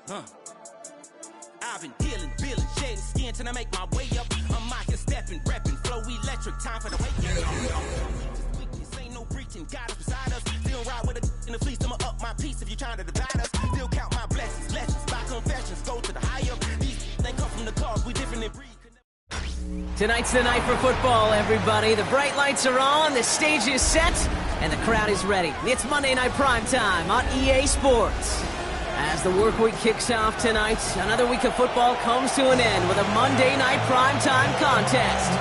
I've been dealing, feeling, shedding skin till I make my way up. I'm out here stepping, repping, flow electric, time for the wake up. Ain't no breaching, God is beside us. Still ride with a in the fleece, I'ma up my piece if you trying to divide us. Still count my blessings, lessons, by confessions, go to the high up. These they come from the cars, we different in breed. Tonight's the night for football, everybody. The bright lights are on, the stage is set, and the crowd is ready. It's Monday Night Primetime on EA Sports. As the work week kicks off tonight, another week of football comes to an end with a Monday Night Primetime contest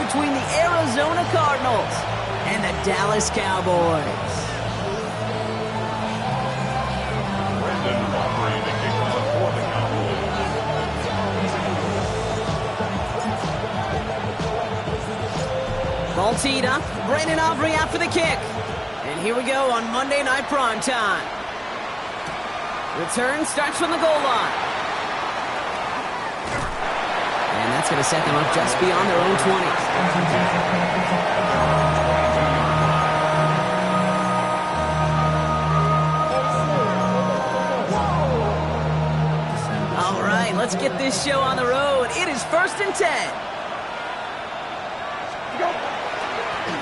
between the Arizona Cardinals and the Dallas Cowboys. Ball teed up, Brandon Aubrey out for the kick. And here we go on Monday Night Primetime. Return starts from the goal line. And that's going to set them up just beyond their own 20. All right, let's get this show on the road. It is 1st and 10.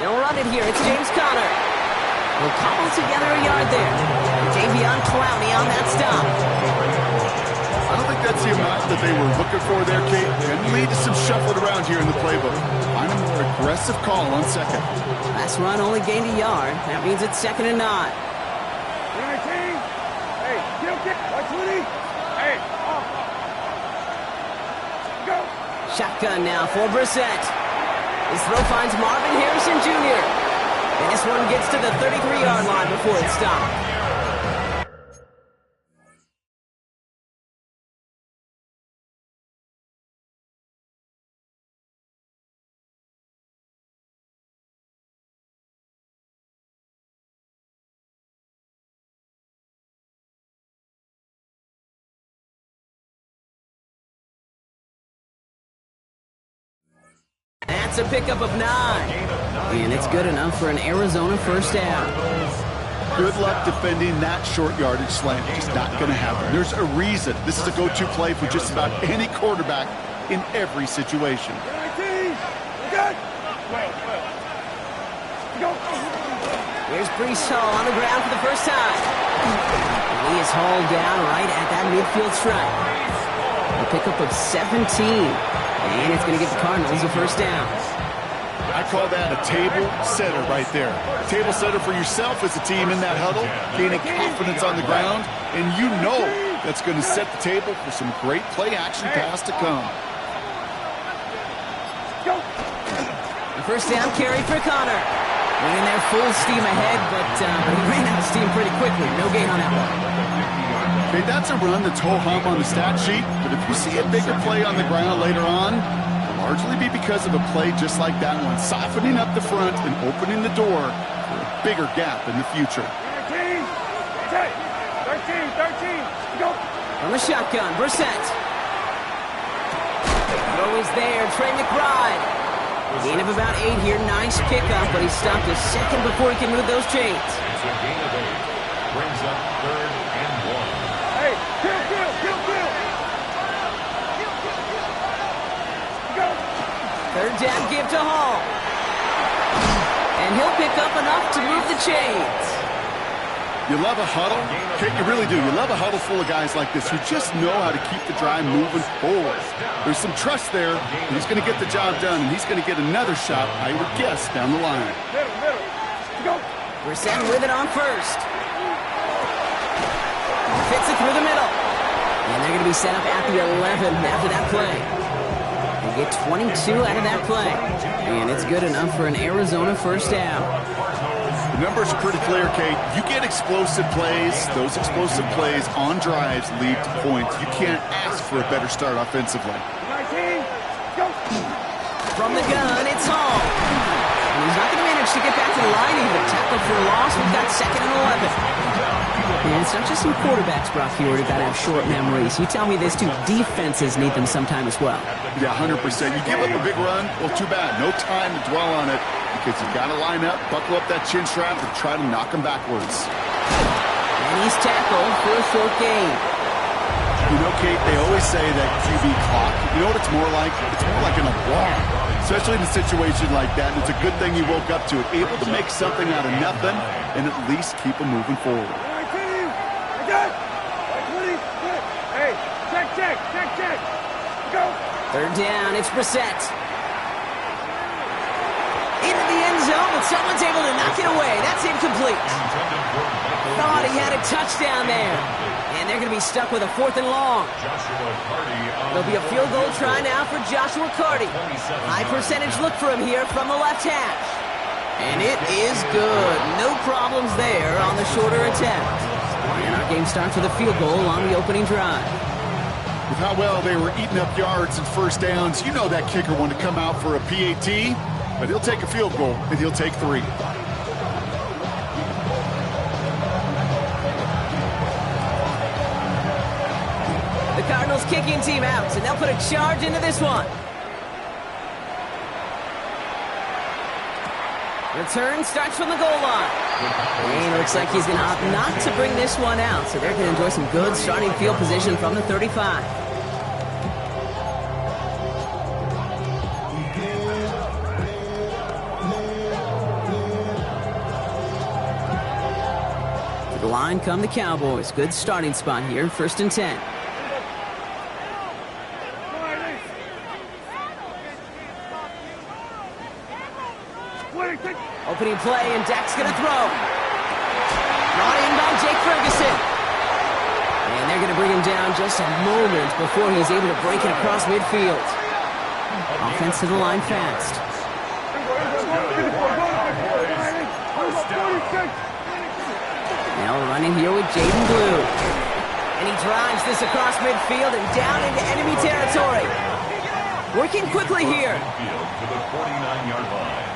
They'll run it here. It's James Conner. We'll cobble together a yard there. Javion Clowney on that stop. I don't think that's the amount that they were looking for there, Kate. Can lead to some shuffling around here in the playbook. Find a more aggressive call on second. Last run only gained a yard. That means it's 2nd and 9. Hey, kill kick. Watch Woody. Hey, off. Go. Shotgun now for Brissett. His throw finds Marvin Harrison Jr. And this one gets to the 33-yard line before it's stopped. That's a pickup of 9. And it's good enough for an Arizona first down. Good luck defending that short yardage slant. Just not going to happen. There's a reason this is a go-to play for just about any quarterback in every situation. Here's Brees Hall on the ground for the first time. And he is hauled down right at that midfield stripe. A pickup of 17. And it's going to give the Cardinals a first down. I call that a table setter right there. Table setter for yourself as a team in that huddle, gaining confidence on the ground, and you know that's going to set the table for some great play-action pass to come. The first down carry for Conner. Went in there full steam ahead, but he ran out of steam pretty quickly. No gain on that one. Okay, that's a run that's ho-hum on the stat sheet, but if you see a bigger play on the ground later on, it'll largely be because of a play just like that one, softening up the front and opening the door for a bigger gap in the future. 13, go. From the shotgun, Brissett. Throw is there, Trey McBride. Gain of about 8 here, nice pickup, but he stopped a second before he can move those chains. It's a gain of 8. Brings up 3rd and 1. Hey, kill. Go. 3rd down give to Hall. And he'll pick up enough to move the chains. You love a huddle? Okay, you really do. You love a huddle full of guys like this who just know how to keep the drive moving forward. There's some trust there, and he's going to get the job done, and he's going to get another shot, I would guess, down the line. Middle. Go. Brissett with it on first. Fits it through the middle. And they're going to be set up at the 11 after that play. They get 22 out of that play. And it's good enough for an Arizona first down. The numbers are pretty clear, Kate. You get explosive plays. Those explosive plays on drives lead to points. You can't ask for a better start offensively. 19, go. From the gun, it's Hall. And he's not going to manage to get back to the line even. Tackled for a loss. We've got 2nd and 11. And it's not just some quarterbacks, Brock Huard, that have short memories. You tell me this, too. Defenses need them sometime as well. Yeah, 100%. You give up a big run, well, too bad. No time to dwell on it because you got to line up, buckle up that chin strap, and try to knock him backwards. And he's tackled for a short gain. You know, Kate, they always say that QB clock, you know what it's more like? It's more like an alarm, especially in a situation like that. And it's a good thing he woke up to it, able to make something out of nothing and at least keep him moving forward. Hey, check. Go. Third down, it's Brissett. Into the end zone, but someone's able to knock it away. That's incomplete. Thought he had a touchdown there. And they're going to be stuck with a 4th and long. There'll be a field goal try now for Joshua Carty. High percentage look for him here from the left hash. And it is good. No problems there on the shorter attempt. And our game starts with a field goal on the opening drive. With how well they were eating up yards and first downs, you know that kicker wanted to come out for a PAT, but he'll take a field goal, and he'll take 3. The Cardinals kicking team out, and they'll put a charge into this one. Return starts from the goal line. And it looks like he's going to opt not to bring this one out, so they're going to enjoy some good starting field position from the 35. To the line come the Cowboys. Good starting spot here, 1st and 10. Opening play, and Dak's going to throw. Brought in by Jake Ferguson. And they're going to bring him down just a moment before he's able to break it across midfield. Offense to the line fast. Now running here with Jaden Blue. And he drives this across midfield and down into enemy territory. Working quickly here. To the 49-yard line.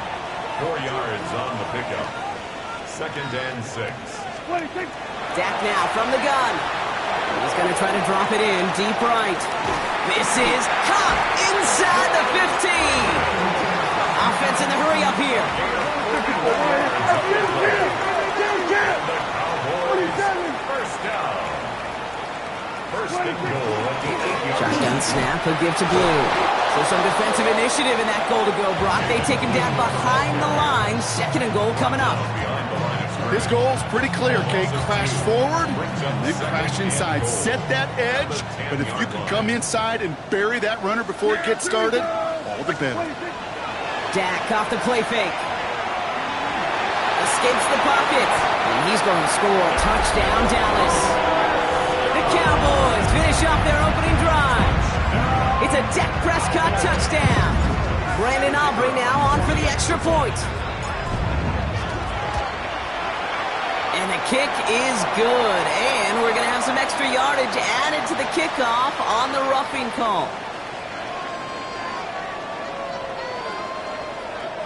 4 yards on the pickup. 2nd and 6. Dak now from the gun. He's going to try to drop it in deep right. Misses. Caught inside the 15. Offense in the hurry up here. First down. First and goal at the 8-yard line. Shotgun snap. He'll give to Blue. So some defensive initiative in that goal to go, Brock. They take him down behind the line. 2nd and goal coming up. His goal is pretty clear, Kate. Crash forward, then crash inside. Set that edge, but if you can come inside and bury that runner before it gets started, all the better. Dak off the play fake. Escapes the pocket. And he's going to score. Touchdown, Dallas. The Cowboys finish off their opening drive. It's a Dak Prescott touchdown. Brandon Aubrey now on for the extra point. And the kick is good. And we're going to have some extra yardage added to the kickoff on the roughing call.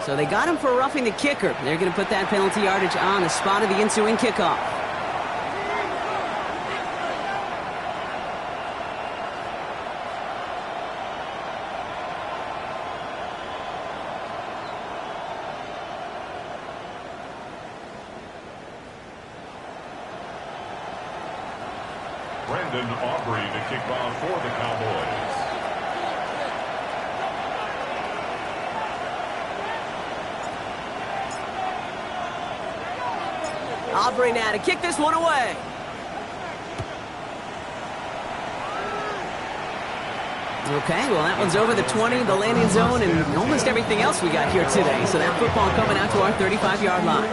So they got him for roughing the kicker. They're going to put that penalty yardage on the spot of the ensuing kickoff. Brandon Aubrey to kick off for the Cowboys. Aubrey now to kick this one away. Okay, well that one's over the 20, the landing zone, and almost everything else we got here today. So that football coming out to our 35-yard line.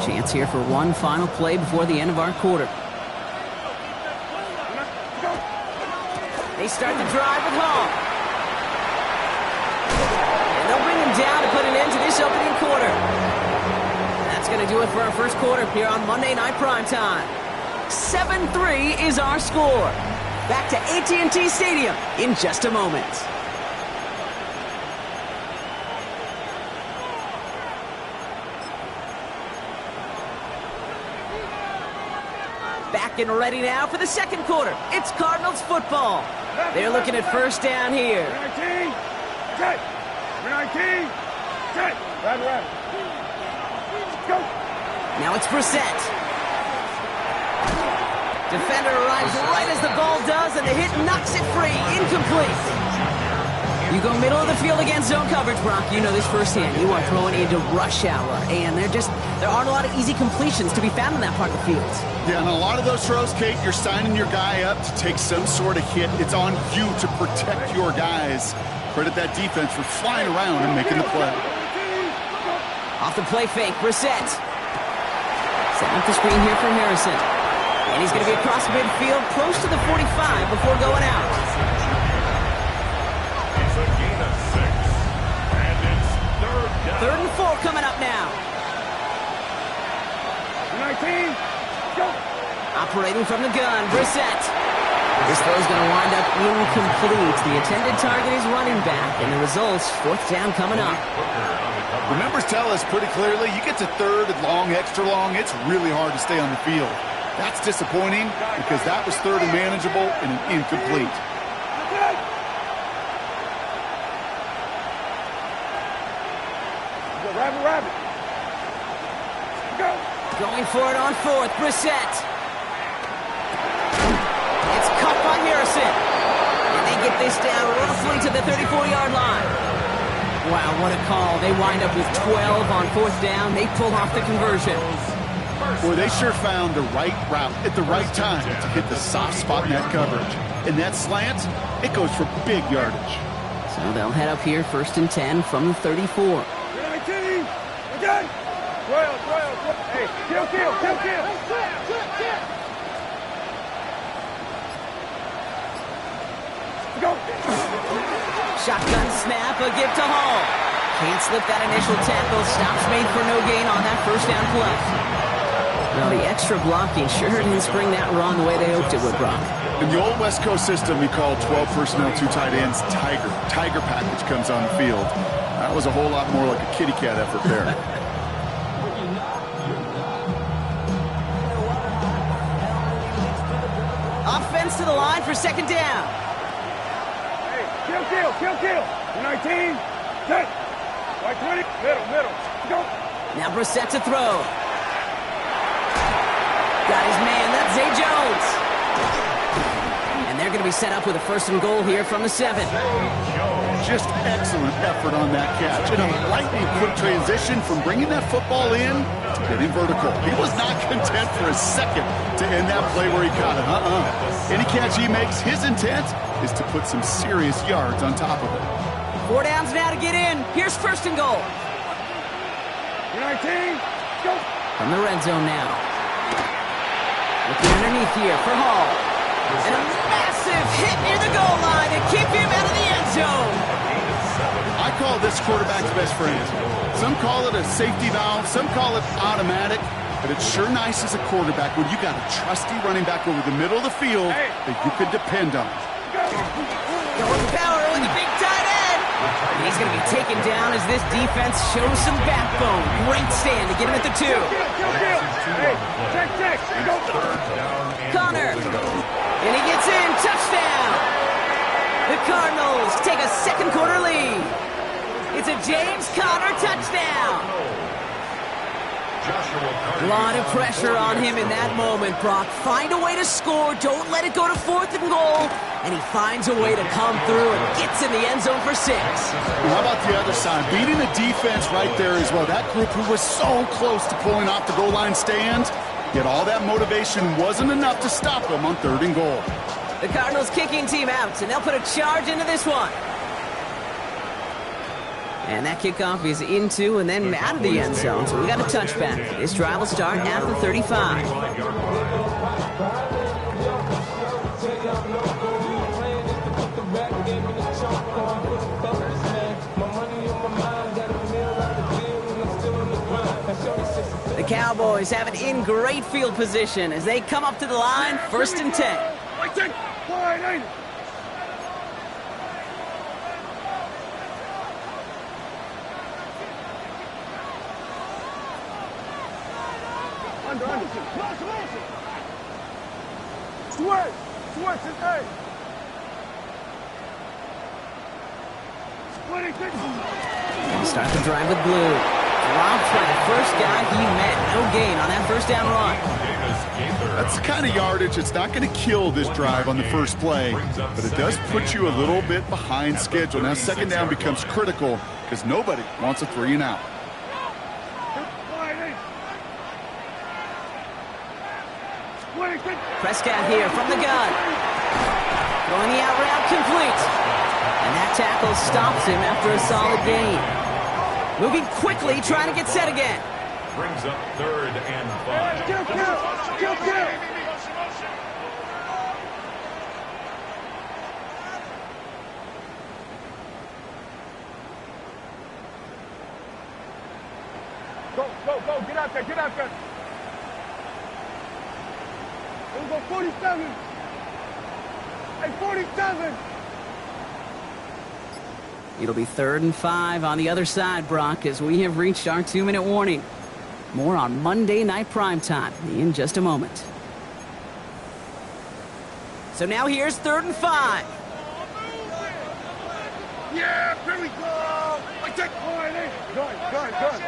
Chance here for one final play before the end of our quarter. They start the drive at home. And they'll bring him down to put an end to this opening quarter. That's going to do it for our first quarter here on Monday Night Primetime. 7-3 is our score. Back to AT&T Stadium in just a moment. Back and ready now for the second quarter. It's Cardinals football. They're looking at first down here. 19. Okay. 19. Okay. Rabbit. Go. Now it's Brissett. Defender arrives right as the ball does, and the hit knocks it free. Incomplete. You go middle of the field against zone coverage, Brock. You know this firsthand. You are throwing into rush hour, and there aren't a lot of easy completions to be found in that part of the field. Yeah, and a lot of those throws, Kate, you're signing your guy up to take some sort of hit. It's on you to protect your guys. Credit that defense for flying around and making the play. Off the play fake, Brissett. Setting up the screen here for Harrison. And he's going to be across midfield, close to the 45 before going out. It's a gain of 6. And it's third down. 3rd and 4 coming up now. 19. Go. Operating from the gun, Brissett. This throw is going to wind up incomplete. The intended target is running back, and the results, 4th down coming up. The numbers tell us pretty clearly, you get to 3rd and long, extra long, it's really hard to stay on the field. That's disappointing because that was 3rd and manageable and an incomplete. Rabbit. Go. Going for it on 4th, Brissett. It's caught by Harrison. And they get this down roughly to the 34-yard line. Wow, what a call. They wind up with 12 on 4th down. They pull off the conversion. Boy, they sure found the right route at the right time to hit the soft spot in that coverage. And that slant, it goes for big yardage. So they'll head up here, 1st and 10 from the 34. 19. Again. 12. Hey, kill. Go. Shotgun snap, a give to Hall. Can't slip that initial tackle. Stops made for no gain on that 1st down play. Now the extra blocking sure didn't spring that run the way they hoped it would, Brock. In the old West Coast system, we call 12 personnel, 2 tight ends, Tiger. Tiger package comes on the field. That was a whole lot more like a kitty cat effort there. Offense to the line for 2nd down. Hey, kill. 19. Good. Like 20. Middle. Go. Now Brissett to throw. Got his man, that's Zay Jones. And they're going to be set up with a 1st and goal here from the 7. Just excellent effort on that catch. And a lightning quick transition from bringing that football in to getting vertical. He was not content for a second to end that play where he caught it. Any catch he makes, his intent is to put some serious yards on top of it. 4 downs now to get in. Here's 1st and goal. 19. Go. From the red zone now. Looking underneath here for Hall. And a massive hit near the goal line to keep him out of the end zone. I call this quarterback's best friend. Some call it a safety valve, some call it automatic, but it's sure nice as a quarterback when you got a trusty running back over the middle of the field that you could depend on. Going power with a big tight end. He's going to be taken down as this defense shows some backbone. Great stand to get him at the 2. Hey, check. Go. Connor. And he gets in. Touchdown. The Cardinals take a 2nd quarter lead. It's a James Conner touchdown. A lot of pressure on him in that moment, Brock. Find a way to score. Don't let it go to 4th and goal. And he finds a way to come through and gets in the end zone for 6. How about the other side? Beating the defense right there as well. That group who was so close to pulling off the goal line stand, yet all that motivation wasn't enough to stop them on 3rd and goal. The Cardinals kicking team out, and they'll put a charge into this one. And that kickoff is into and then out of the end zone, so we got a touchback. This drive will start at the 35. The Cowboys have it in great field position as they come up to the line, 1st and 10. Switch, hey. Start the drive with blue. Dropped by the first guy he met. No gain on that first down run. That's the kind of yardage that's not going to kill this drive on the first play, but it does put you a little bit behind schedule. Now second down becomes critical because nobody wants a 3 and out. Prescott here from the gun. Going the out route complete. And that tackle stops him after a solid gain. Moving quickly, trying to get set again. Brings up 3rd and 5. Kill. Go. Get out there. We'll go 47. Hey, 47. It'll be 3rd and 5 on the other side, Brock, as we have reached our 2-minute warning. More on Monday Night Primetime in just a moment. So now here's 3rd and 5. Yeah, here we go. Like that. Good.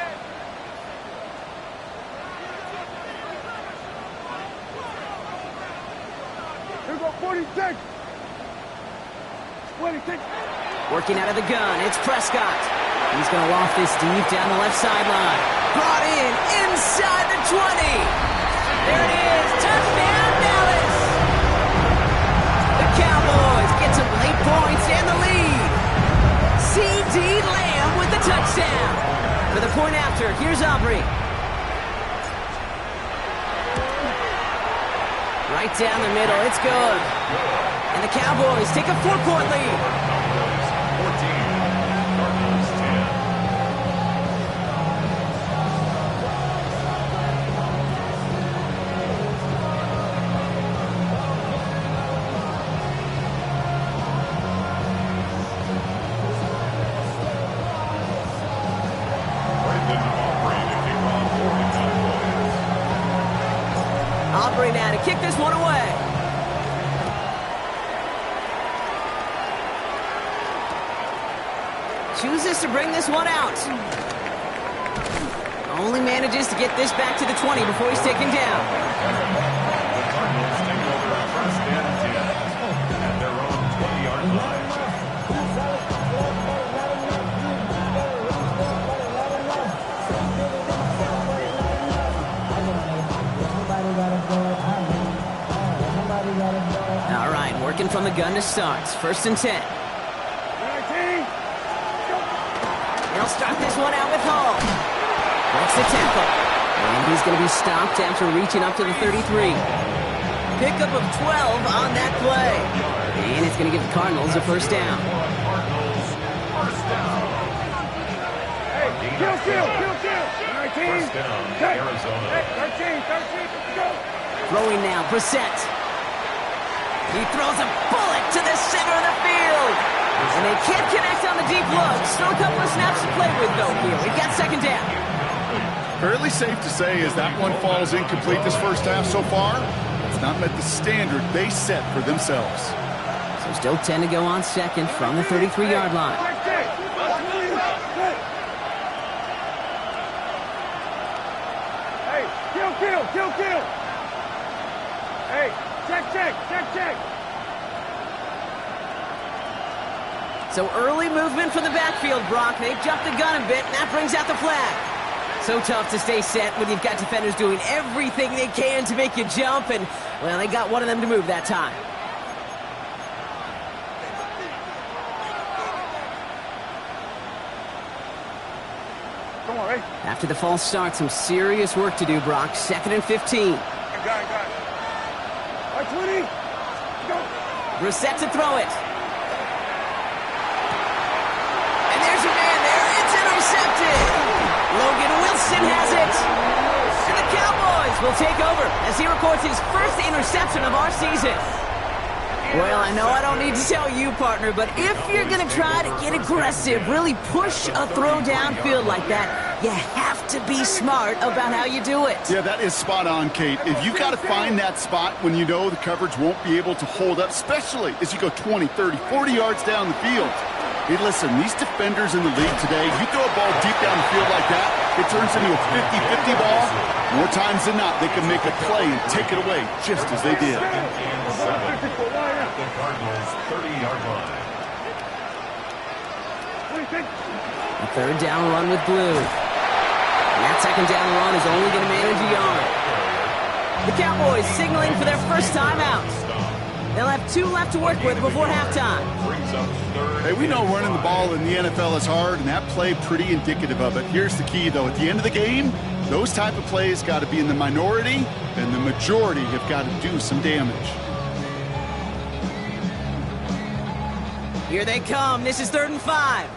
Here we go, 46. 26. Working out of the gun, it's Prescott. He's going to loft this deep down the left sideline. Brought in inside the 20. There it is. Touchdown, Dallas. The Cowboys get some late points and the lead. C.D. Lamb with the touchdown. For the point after, here's Aubrey. Right down the middle, it's good. And the Cowboys take a 4-point lead. 14, Cardinals 10. Aubrey now to kick this one away. Chooses to bring this one out. Only manages to get this back to the 20 before he's taken down. The Cardinals take over a 1st and 10 at their own 20-yard line. All right, working from the gun to start. 1st and 10. He'll start this one out with Hall. Breaks the tackle. And he's going to be stopped after reaching up to the 33. Pickup of 12 on that play. And it's going to give the Cardinals a 1st down. Hey, kill. 19. 1st down, Arizona. Hey, 13, let's go. Throwing now, Brissett. He throws a bullet to the center of the field. And they can't connect on the deep look. Still a couple of snaps to play with, though, here. We've got 2nd down. Fairly safe to say as that one falls incomplete this first half so far, it's not met the standard they set for themselves. So still 10 to go on 2nd from the 33-yard line. Hey, kill. Hey, check. So early movement from the backfield, Brock. They jumped the gun a bit, and that brings out the flag. So tough to stay set when you've got defenders doing everything they can to make you jump, and, well, they got one of them to move that time. Come on, Ray. After the false start, some serious work to do, Brock. 2nd and 15. Got it. All right, 20. Go. Brissett to throw it. And there's your man there. It's intercepted. Logan Wilson has it. And the Cowboys will take over as he records his 1st interception of our season. Well, I know I don't need to tell you, partner, but if you're going to try to get aggressive, really push a throw downfield like that, You have to be smart about how you do it. Yeah, that is spot on, Kate. If you've got to find that spot when you know the coverage won't be able to hold up, especially as you go 20, 30, 40 yards down the field. Hey, listen, these defenders in the league today, you throw a ball deep down the field like that, it turns into a 50-50 ball. More times than not, they can make a play and take it away, just as they did. Second and 7 at the Cardinals' 30-yard line. A third down run with Blue. And that second down run is only going to manage a yard. The Cowboys signaling for their first time out. They'll have 2 left to work with before halftime. Hey, we know running the ball in the NFL is hard, and that play pretty indicative of it. Here's the key, though. At the end of the game, those type of plays got to be in the minority, and the majority have got to do some damage. Here they come. This is 3rd and 5.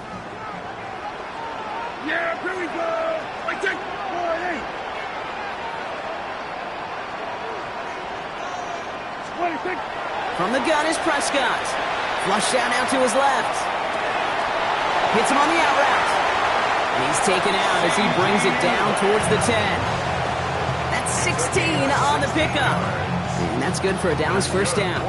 Yeah, here we go. I take 26. From the gun is Prescott. Flush down out to his left. Hits him on the out route. And he's taken out as he brings it down towards the 10. That's 16 on the pickup. And that's good for a Dallas first down.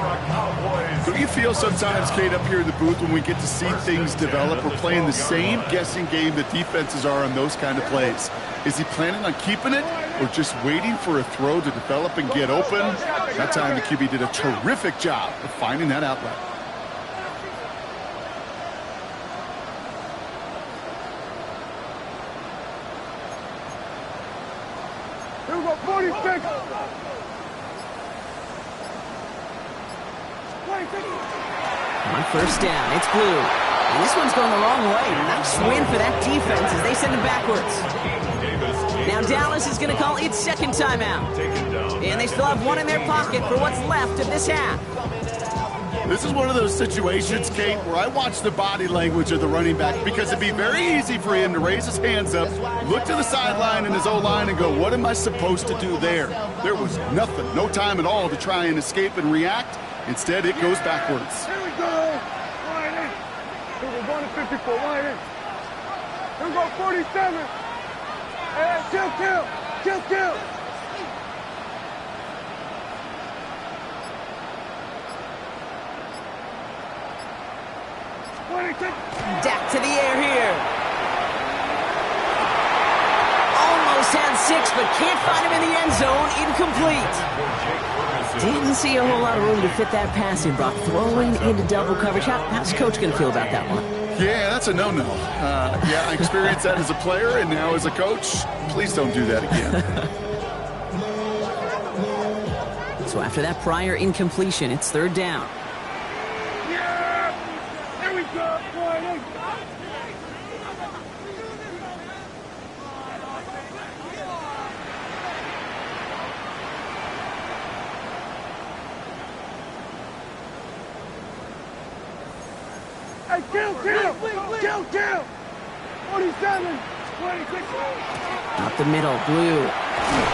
Don't you feel sometimes, Kate, up here in the booth when we get to see things develop, we're playing the same guessing game that defenses are on those kind of plays? Is he planning on keeping it or just waiting for a throw to develop and get open? That time the QB did a terrific job of finding that outlet. Here we go, 46. 26. On first down, it's Blue. And this one's going the wrong way. Nice win for that defense as they send it backwards. Now Dallas is going to call its second timeout. And they still have one in their pocket for what's left of this half. This is one of those situations, Kate, where I watch the body language of the running back because it'd be very easy for him to raise his hands up, look to the sideline in his O-line and go, what am I supposed to do there? There was nothing, no time at all to try and escape and react. Instead, it goes backwards. Here we go. Line in. Here we go, 154. Line in. Here we go, 47. Hey, kill. Kill. Dak to the air here. Almost had 6, but can't find him in the end zone. Incomplete. Didn't see a whole lot of room to fit that pass in, Brock. Throwing into double coverage. How's Coach going to feel about that one? Yeah, that's a no-no. Yeah, I experienced that as a player and now as a coach. Please don't do that again. So after that prior incompletion, it's 3rd down. Yeah! Here we go. Line in. Hey, kill! 47, 26. Up the middle, Blue.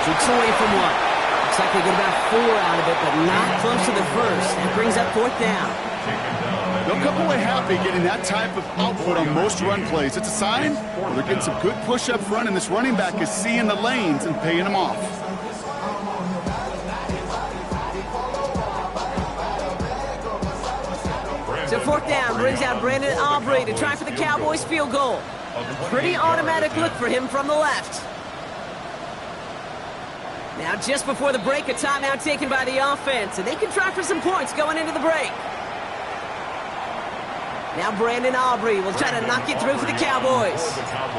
Keeps away from one. Looks like they get about 4 out of it, but not close to the first. That brings up 4th down. They'll come away happy getting that type of output on most run plays. It's a sign where they're getting some good push up front, and this running back is seeing the lanes and paying them off. So 4th down brings out Brandon Aubrey to try for the Cowboys field goal. Pretty automatic look for him from the left. Now just before the break, a timeout taken by the offense, and they can try for some points going into the break. Now Brandon Aubrey will try to knock it through for the Cowboys.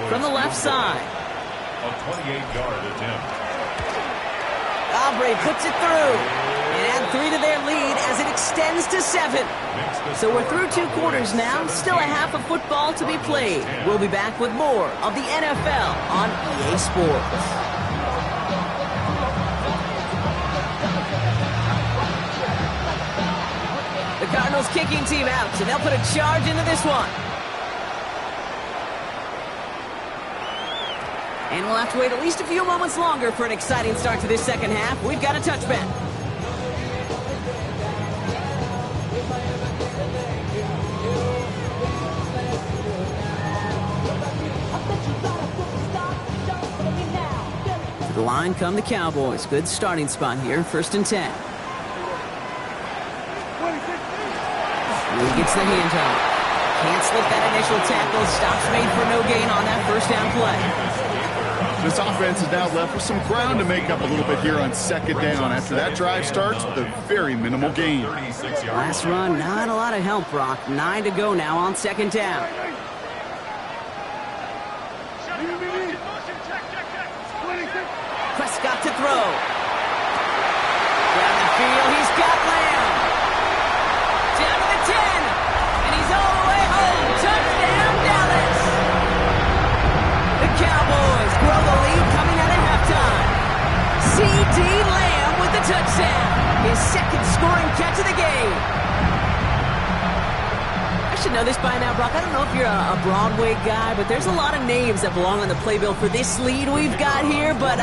From the left side. A 28-yard attempt. Aubrey puts it through. And add 3 to their lead as it extends to 7. So we're through 2 quarters now. Still a half of football to be played. We'll be back with more of the NFL on EA Sports. The Cardinals kicking team out, so they'll put a charge into this one. And we'll have to wait at least a few moments longer for an exciting start to this second half. We've got a touchback. Line come the Cowboys. Good starting spot here. 1st and 10. He gets the handoff. Can't slip that initial tackle. Stops made for no gain on that 1st down play. This offense is now left with some ground to make up a little bit here on 2nd down. After that drive starts with a very minimal gain. Last run, not a lot of help, Brock. 9 to go now on 2nd down. Prescott to throw. Down the field, he's got Lamb. Down to the 10. And he's all the way home. Touchdown, Dallas. The Cowboys grow the lead coming out of halftime. C.D. Lamb with the touchdown. His 2nd scoring catch of the game. I should know this by now, Brock. I don't know if you're a Broadway guy, but there's a lot of names that belong on the playbill for this lead we've got here, but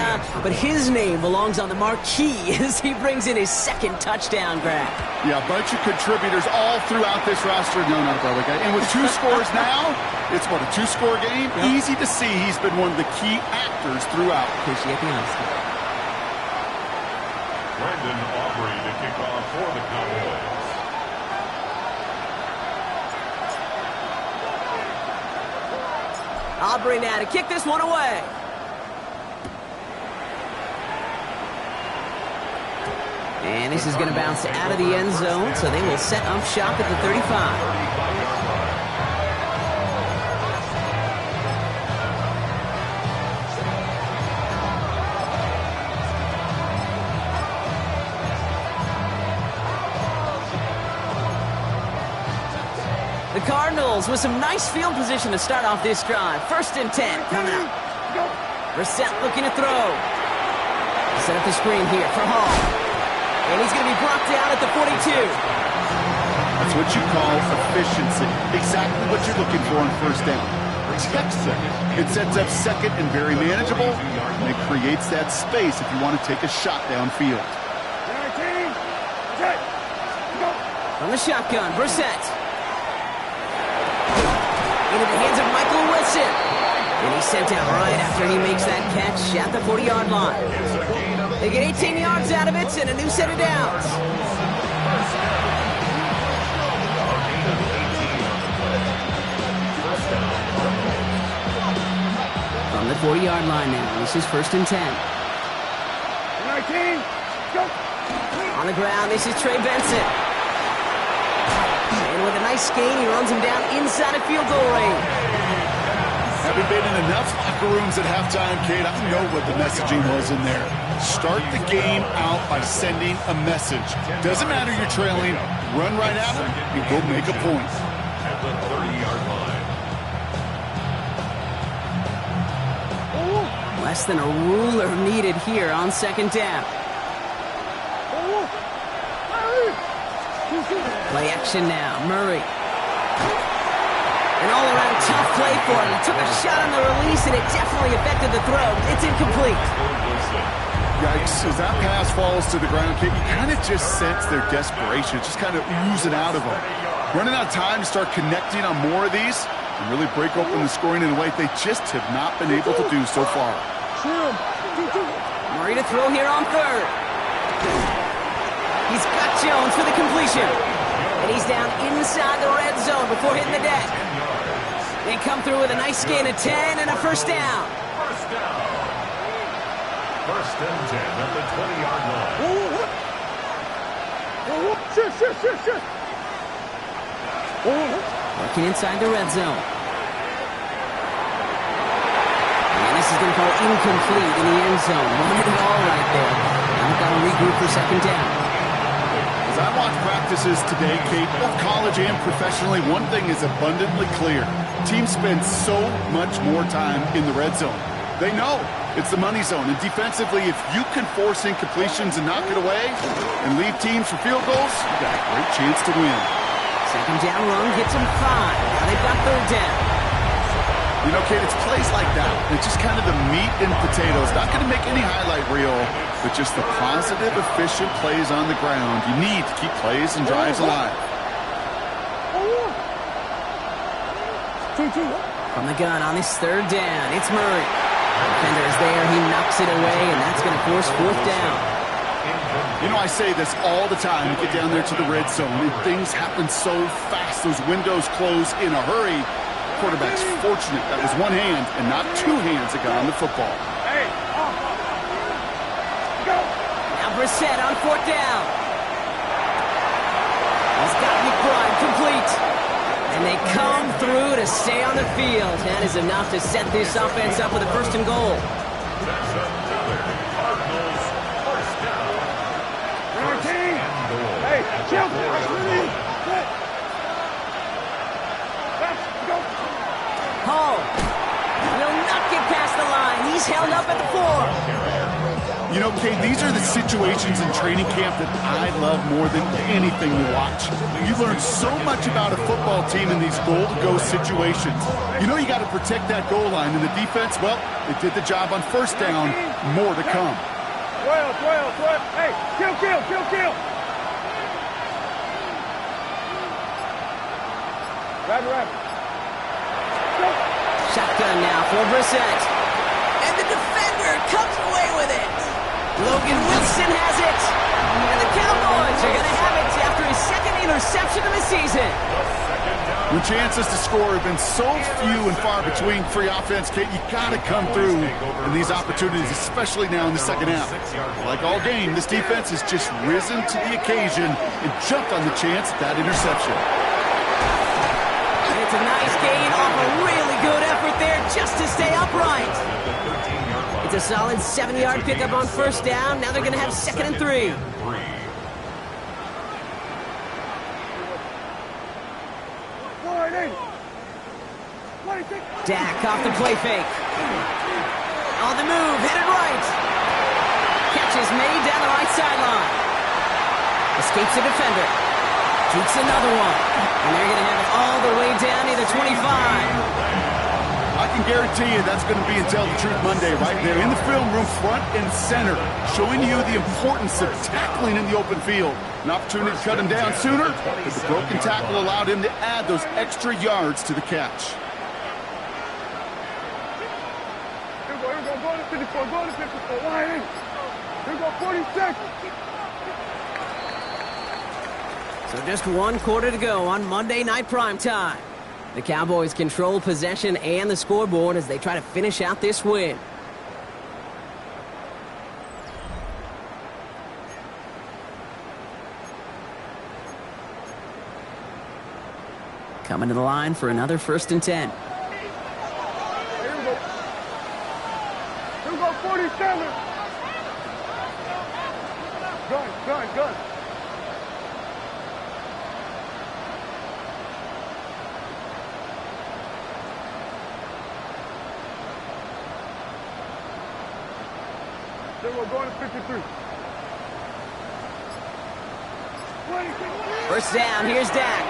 his name belongs on the marquee as he brings in his 2nd touchdown grab. Yeah, a bunch of contributors all throughout this roster. No, not a Broadway guy. And with 2 scores now, it's what, a 2-score game? Yep. Easy to see he's been one of the key actors throughout. Appreciate the honesty. Brandon Aubrey to kick off for the Cowboys. Aubrey now to kick this one away. And this is going to bounce out of the end zone, so they will set up shop at the 35. The Cardinals with some nice field position to start off this drive. 1st and 10 coming up. Brissett looking to throw. Set up the screen here for Hall. And he's going to be blocked out at the 42. That's what you call efficiency. Exactly what you're looking for on 1st down. Textbook. It sets up 2nd and very manageable, and it creates that space if you want to take a shot downfield. From the shotgun, Brissett. Into the hands of Michael Wilson. And he's sent out right after he makes that catch at the 40-yard line. They get 18 yards out of it and a new set of downs. From the 40-yard line now, this is 1st and 10. 19, go. On the ground, this is Trey Benson. And with a nice gain, he runs him down inside of field goal range. Having been in enough locker rooms at halftime, Kate, I know what the messaging was in there. Start the game out by sending a message. Doesn't matter you're trailing, run right at them and go make a point. At the 30-yard line. Less than a ruler needed here on 2nd down. Play action now, Murray. An all-around tough play for him. He took a shot on the release, and it definitely affected the throw. It's incomplete. Yikes, as that pass falls to the ground, Kate, you kind of just sense their desperation, just kind of oozing out of them. Running out of time to start connecting on more of these and really break open the scoring in a way they just have not been able to do so far. Murray to throw here on 3rd. He's got Jones for the completion. And he's down inside the red zone before hitting the deck. They come through with a nice gain of 10 and a 1st down. 1st down. 1st and 10 at the 20-yard line. Working inside the red zone. And this is going to fall incomplete in the end zone. Wanted it all right there. Now we've got to regroup for 2nd down. As I watch practices today, Kate, both college and professionally, one thing is abundantly clear. Teams spend so much more time in the red zone. They know it's the money zone. And defensively, if you can force incompletions and knock it away and leave teams for field goals, you've got a great chance to win. 2nd down run gets them 5. Now they've got 3rd down. You know, Kate, it's plays like that. It's just kind of the meat and potatoes. Not going to make any highlight reel, but just the positive, efficient plays on the ground. You need to keep plays and drives alive. From the gun on this 3rd down, it's Murray. Defender is there. He knocks it away, and that's going to force fourth down. You know, I say this all the time. You get down there to the red zone, and things happen so fast. Those windows close in a hurry. Quarterback's fortunate that was one hand and not two hands that got on the football. Hey, go. Now Brissett on fourth down. He's got McBride complete. And they come through to stay on the field. That is enough to set this offense up with a first and goal. That's another Cardinals first down. Hey, chill. Let's go. Hall will not get past the line. He's held up at the 4. You know, Kate, these are the situations in training camp that I love more than anything to watch. You learn so much about a football team in these goal-to-go situations. You know you got to protect that goal line, and the defense, well, they did the job on first down. More to come. 12. Hey, kill. Rapid. Go. Shotgun now for Brissett. And the defender comes away with it. Logan Wilson has it. And the Cowboys are going to have it after his second interception of the season. When chances to score have been so few and far between for your offense, Kate, you got to come through in these opportunities, especially now in the second half. Like all game, this defense has just risen to the occasion and jumped on the chance at that interception. And it's a nice gain off a really good effort there just to stay upright. It's a solid 7-yard pickup on first down. Now they're going to have second and 3. Dak off the play fake. On the move, headed right. Catch is made down the right sideline. Escapes the defender. Keeps another one. And they're going to have it all the way down near the 25. I can guarantee you that's going to be in Tell the Truth Monday right there in the film room, front and center, showing you the importance of tackling in the open field. An opportunity to cut him down sooner, but the broken tackle allowed him to add those extra yards to the catch. Go to 54, line in. Here go 40 seconds. So just 1 quarter to go on Monday Night Primetime. The Cowboys control possession and the scoreboard as they try to finish out this win. Coming to the line for another 1st and 10. Here we go 47. Gun. Then we're going to 53. First down, here's Dak.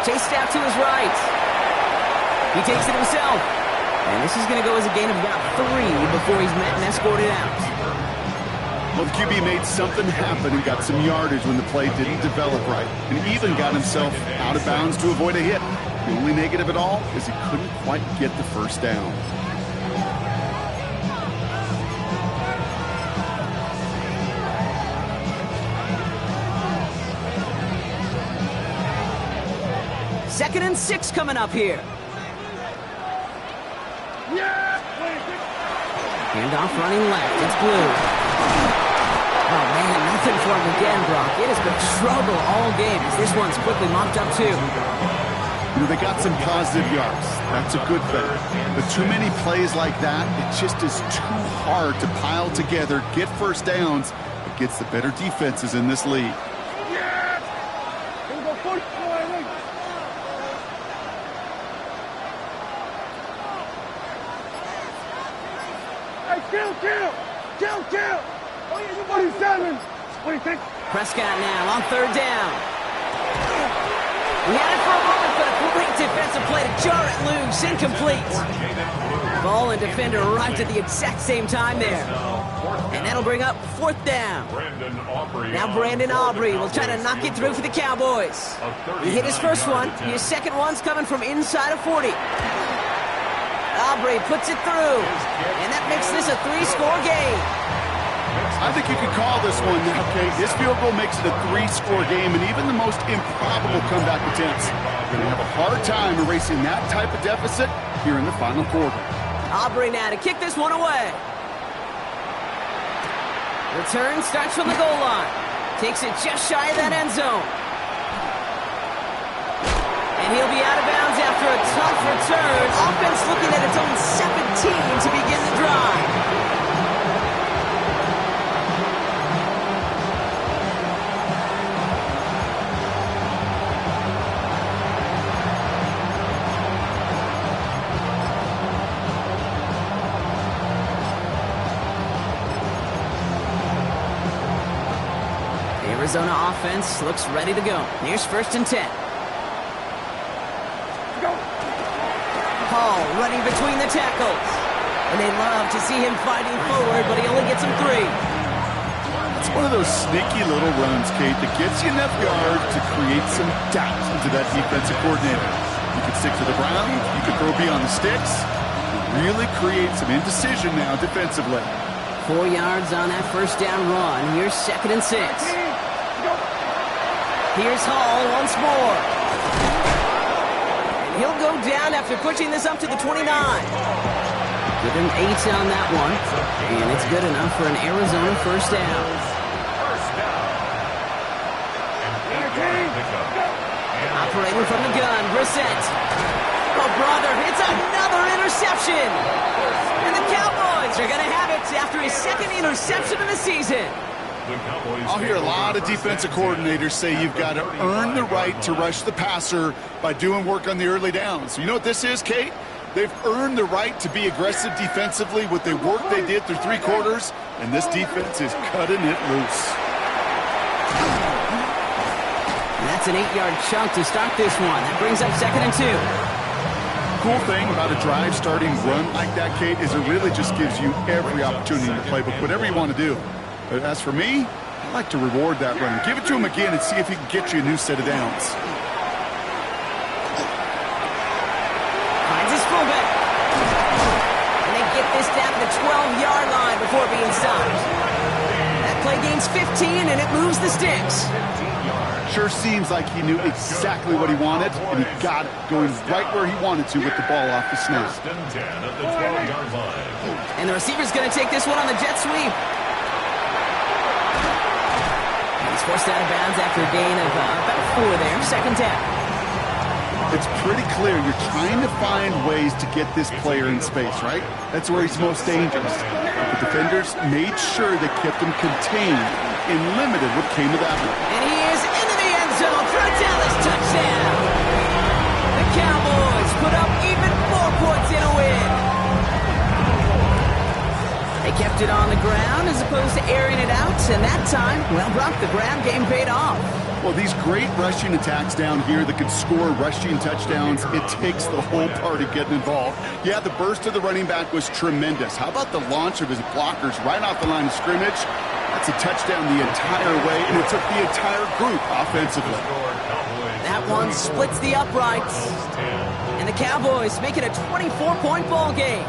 Chased out to his right. He takes it himself. And this is going to go as a gain of about 3 before he's met and escorted out. Well, the QB made something happen and got some yardage when the play didn't develop right, and even got himself out of bounds to avoid a hit. The only negative at all is he couldn't quite get the first down. Second and 6 coming up here. Handoff running left. It's Blue. Oh, man, nothing for him again, Brock. It has been trouble all game as this one's quickly mopped up, too. You know, they got some positive yards. That's a good thing. But too many plays like that, it just is too hard to pile together, get first downs against the better defenses in this league. Kill! 47! 26! Prescott now on 3rd down. He had it for a moment, but a great defensive play to jar it loose. Incomplete. Ball and defender arrived at the exact same time there. And that'll bring up 4th down. Now Brandon Aubrey will try to knock it through for the Cowboys. He hit his first one. His second one's coming from inside of 40. Aubrey puts it through. And that makes this a 3-score game. I think you can call this one now, Kate. This field goal makes it a 3-score game, and even the most improbable comeback attempts are going to have a hard time erasing that type of deficit here in the final quarter. Aubrey now to kick this one away. Return starts from the goal line. Takes it just shy of that end zone. And he'll be out of bounds after a tough return. Offense looking at its own 17 to begin the drive. Arizona offense looks ready to go. Here's 1st and 10. Hall running between the tackles. And they love to see him fighting forward, but he only gets him 3. It's one of those sneaky little runs, Kate, that gets you enough yards to create some doubt into that defensive coordinator. You can stick to the ground, you can throw beyond the sticks, really create some indecision now defensively. 4 yards on that 1st down run. Here's 2nd and 6. Here's Hall once more. And he'll go down after pushing this up to the 29. Give him 8 on that one. And it's good enough for an Arizona 1st down. Operating from the gun, Brissett. Oh, brother, it's another interception. And the Cowboys are going to have it after his 2nd interception of the season. I'll hear a lot of defensive coordinators say you've got to earn the right to rush the passer by doing work on the early downs. You know what this is, Kate? They've earned the right to be aggressive defensively with the work they did through 3 quarters, and this defense is cutting it loose. And that's an 8-yard chunk to start this one. That brings up 2nd and 2. Cool thing about a drive starting run like that, Kate, is it really just gives you every opportunity in the playbook, whatever you want to do. But as for me, I like to reward that run. Give it to him again and see if he can get you a new set of downs. Finds his fullback. And they get this down to the 12-yard line before being stopped. That play gains 15, and it moves the sticks. Sure seems like he knew exactly what he wanted, and he got it going right where he wanted to with the ball off the snap. And the receiver's going to take this one on the jet sweep. He's forced out of bounds after a gain of about 4 there. 2nd down. It's pretty clear you're trying to find ways to get this player in space, right? That's where he's most dangerous. The defenders made sure they kept him contained and limited what came of that one. And he is into the end zone for a Dallas touchdown. The Cowboys put up even more points in a win. They kept it on the ground as opposed to airing it out, and that time, well, Brock, the ground game paid off. Well, these great rushing attacks down here that can score rushing touchdowns, it takes the whole party getting involved. Yeah, the burst of the running back was tremendous. How about the launch of his blockers right off the line of scrimmage? That's a touchdown the entire way, and it took the entire group offensively. That one splits the uprights, and the Cowboys make it a 24-point ball game.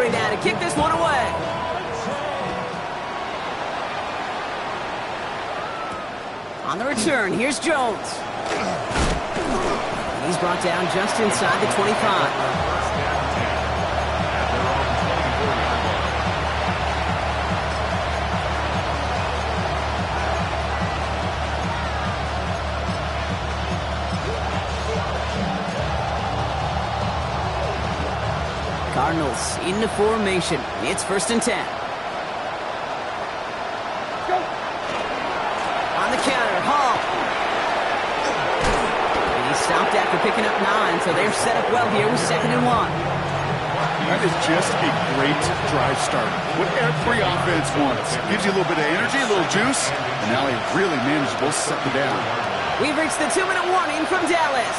Now to kick this one away. On the return, here's Jones. And he's brought down just inside the 25. Cardinals into formation. It's 1st and 10. On the counter, Hall. And he stopped after picking up 9, so they're set up well here with 2nd and 1. That is just a great drive start. What every offense wants. Gives you a little bit of energy, a little juice, and now a really manageable 2nd down. We've reached the 2-minute warning from Dallas.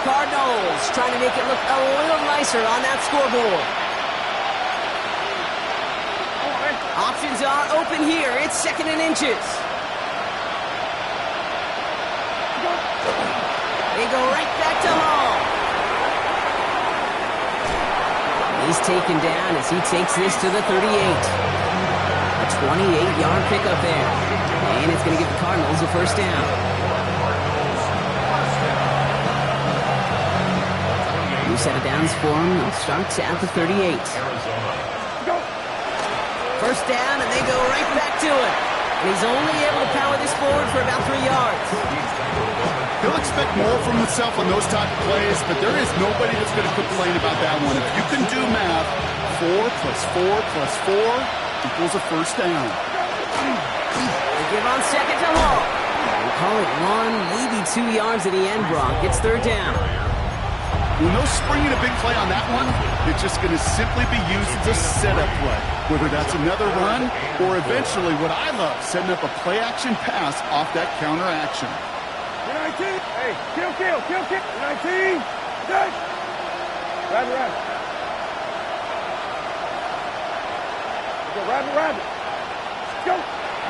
Cardinals trying to make it look a little nicer on that scoreboard. Options are open here. It's 2nd and inches. They go right back to Hall. He's taken down as he takes this to the 38. A 28-yard pickup there. And it's going to give the Cardinals a first down. New set of downs for him. It starts at the 38. First down, and they go right back to it. And he's only able to power this forward for about 3 yards. He'll expect more from himself on those type of plays, but there is nobody that's going to complain about that one. If you can do math, 4 plus 4 plus 4 equals a first down. They give on 2nd to Hall. We call it 1, maybe 2 yards at the end, Brock. It's 3rd down. When they're springing a big play on that one, it's just going to simply be used as a setup play. Whether that's another run or eventually what I love, setting up a play-action pass off that counter-action. 19. Hey, kill. 19. Set. Rabbit. Go, rabbit. Go.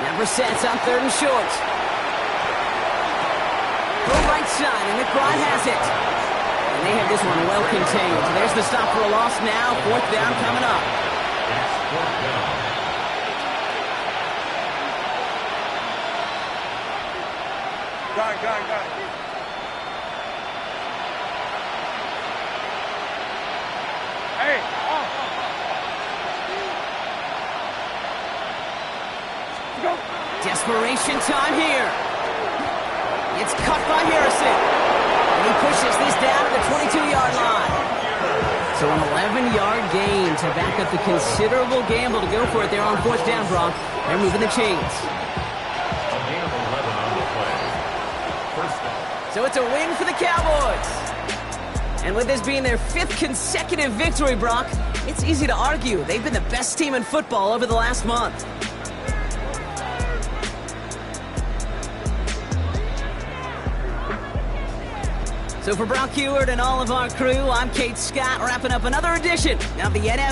Number sets on 3rd and short. Go right side, and McBride has it. And they have this one well contained. There's the stop for a loss now. 4th down coming up. It's 4th down. Got it. Hey, go. Desperation time here. It's cut by Harrison. And he pushes this down to the 22-yard line. So an 11-yard gain to back up the considerable gamble to go for it there on 4th down, Brock. They're moving the chains. A gain of 11 on the play. First down. So it's a win for the Cowboys. And with this being their 5th consecutive victory, Brock, it's easy to argue they've been the best team in football over the last month. So for Brock Heward and all of our crew, I'm Kate Scott, wrapping up another edition of the NFL